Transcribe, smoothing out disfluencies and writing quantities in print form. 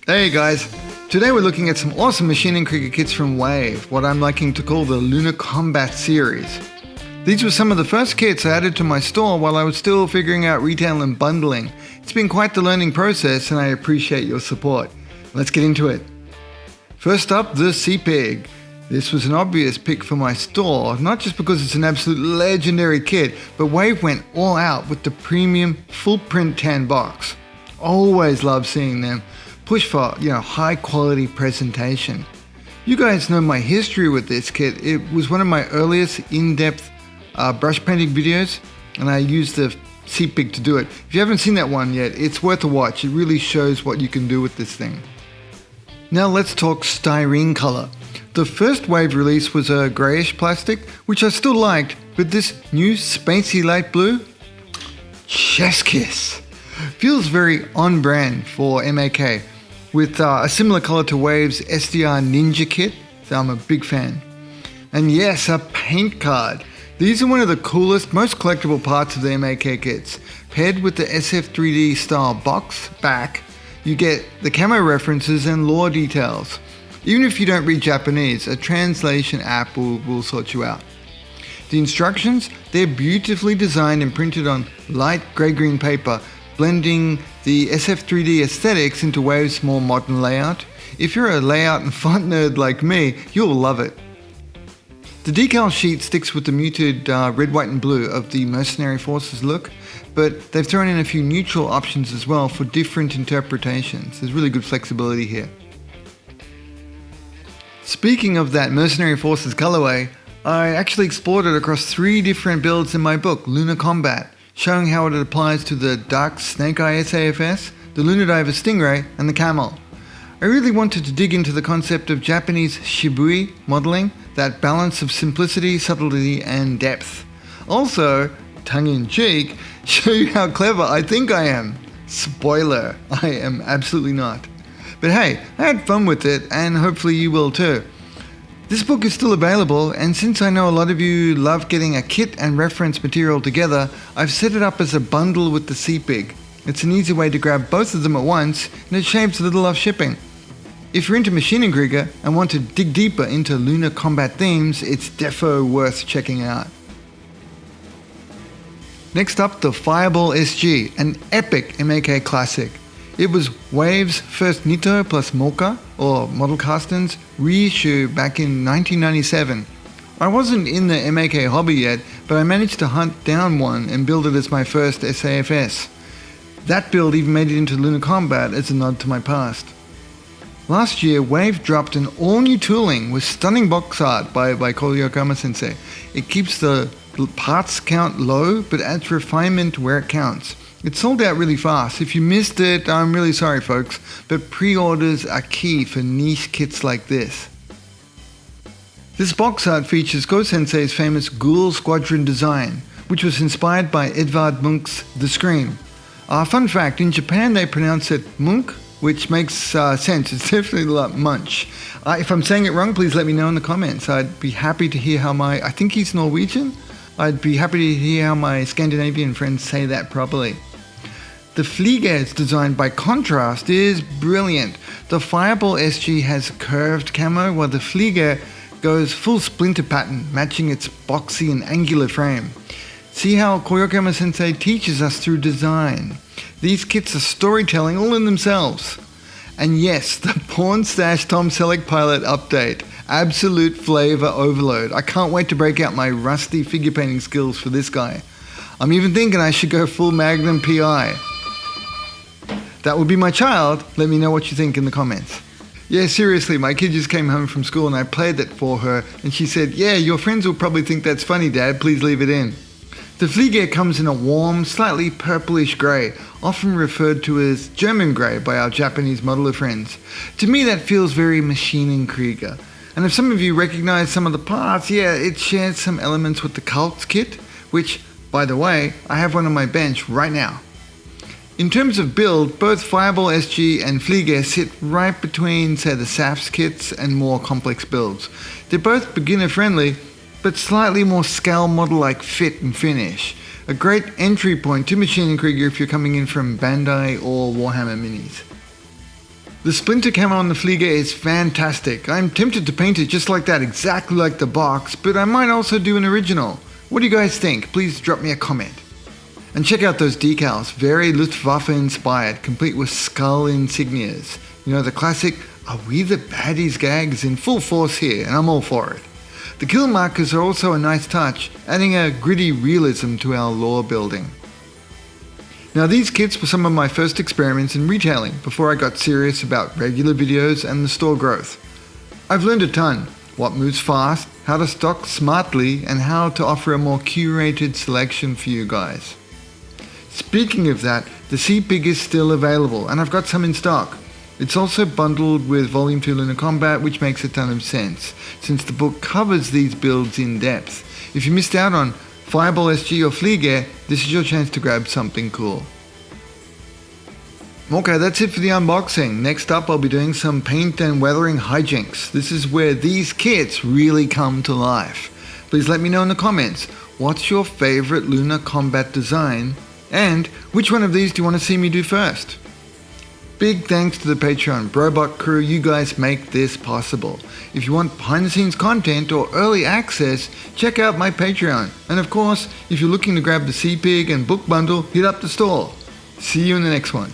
Hey guys, today we're looking at some awesome Maschinen Krieger kits from Wave, what I'm liking to call the Lunar Combat series. These were some of the first kits I added to my store while I was still figuring out retail and bundling. It's been quite the learning process and I appreciate your support. Let's get into it. First up, the Seapig. This was an obvious pick for my store, not just because it's an absolute legendary kit, but Wave went all out with the premium full print tan box. Always love seeing them push for, high quality presentation. You guys know my history with this kit. It was one of my earliest in-depth brush painting videos, and I used the Seapig to do it. If you haven't seen that one yet, it's worth a watch. It really shows what you can do with this thing. Now let's talk styrene color. The first Wave release was a grayish plastic, which I still liked, but this new spacey light blue, chef's kiss. Feels very on brand for Ma.K, with a similar color to Wave's SDR Ninja kit, so I'm a big fan. And yes, a paint card. These are one of the coolest, most collectible parts of the Ma.K kits. Paired with the SF3D style box back, you get the camo references and lore details. Even if you don't read Japanese, a translation app will sort you out. The instructions, they're beautifully designed and printed on light grey-green paper, blending the SF3D aesthetics into Wave's more modern layout. If you're a layout and font nerd like me, you'll love it. The decal sheet sticks with the muted red, white and blue of the Mercenary Forces look, but they've thrown in a few neutral options as well for different interpretations. There's really good flexibility here. Speaking of that Mercenary Forces colorway, I actually explored it across 3 different builds in my book, Lunar Combat, showing how it applies to the Dark Snake Eye SAFS, the Lunar Diver Stingray, and the Camel. I really wanted to dig into the concept of Japanese shibui modeling, that balance of simplicity, subtlety, and depth. Also, tongue-in-cheek, show you how clever I think I am. Spoiler, I am absolutely not. But hey, I had fun with it, and hopefully you will too. This book is still available, and since I know a lot of you love getting a kit and reference material together, I've set it up as a bundle with the Seapig. It's an easy way to grab both of them at once, and it shaves a little off shipping. If you're into Maschinen Krieger and want to dig deeper into lunar combat themes, it's defo worth checking out. Next up, the Fireball SG, an epic Ma.K classic. It was Wave's first Nitto plus Ma.K, or Model Castings, reissue back in 1997. I wasn't in the Ma.K hobby yet, but I managed to hunt down one and build it as my first SAFS. That build even made it into Lunar Combat as a nod to my past. Last year, Wave dropped an all-new tooling with stunning box art by Koyokama sensei. It keeps the parts count low, but adds refinement where it counts. It sold out really fast. If you missed it, I'm really sorry folks, but pre-orders are key for niche kits like this. This box art features Go-sensei's famous Ghoul Squadron design, which was inspired by Edvard Munch's The Scream. Fun fact, in Japan they pronounce it Munch, which makes sense. It's definitely like Munch. If I'm saying it wrong, please let me know in the comments. I'd be happy to hear how I think he's Norwegian. I'd be happy to hear how my Scandinavian friends say that properly. The Fliege design by contrast is brilliant. The Fireball SG has curved camo, while the Fliege goes full splinter pattern, matching its boxy and angular frame. See how Koyokama sensei teaches us through design. These kits are storytelling all in themselves. And yes, the Porn Stash Tom Selleck pilot update. Absolute flavor overload. I can't wait to break out my rusty figure painting skills for this guy. I'm even thinking I should go full Magnum PI. That would be my child. Let me know what you think in the comments. Yeah, seriously, my kid just came home from school and I played that for her and she said, yeah, your friends will probably think that's funny, Dad, please leave it in. The Fliege comes in a warm, slightly purplish grey, often referred to as German grey by our Japanese modeler friends. To me that feels very Maschinen Krieger. And if some of you recognize some of the parts, yeah, it shares some elements with the Cults kit, which, by the way, I have one on my bench right now. In terms of build, both Fireball SG and Fliege sit right between, say, the SAFS kits and more complex builds. They're both beginner friendly, but slightly more scale model-like fit and finish. A great entry point to Maschinen Krieger if you're coming in from Bandai or Warhammer Minis. The splinter camo on the Fliege is fantastic. I'm tempted to paint it just like that, exactly like the box, but I might also do an original. What do you guys think? Please drop me a comment. And check out those decals, very Luftwaffe inspired, complete with skull insignias. You know, the classic, "Are we the baddies" gags in full force here, and I'm all for it. The kill markers are also a nice touch, adding a gritty realism to our lore building. Now these kits were some of my first experiments in retailing before I got serious about regular videos and the store growth. I've learned a ton, what moves fast, how to stock smartly, and how to offer a more curated selection for you guys. Speaking of that, the Seapig is still available and I've got some in stock. It's also bundled with Volume 2 Lunar Combat, which makes a ton of sense, since the book covers these builds in depth. If you missed out on Fireball SG or Fliege, this is your chance to grab something cool. Okay, that's it for the unboxing. Next up I'll be doing some paint and weathering hijinks. This is where these kits really come to life. Please let me know in the comments, what's your favorite Lunar Combat design, and which one of these do you want to see me do first? Big thanks to the Patreon Brobot crew, you guys make this possible. If you want behind the scenes content or early access, check out my Patreon. And of course, if you're looking to grab the Seapig and book bundle, hit up the store. See you in the next one.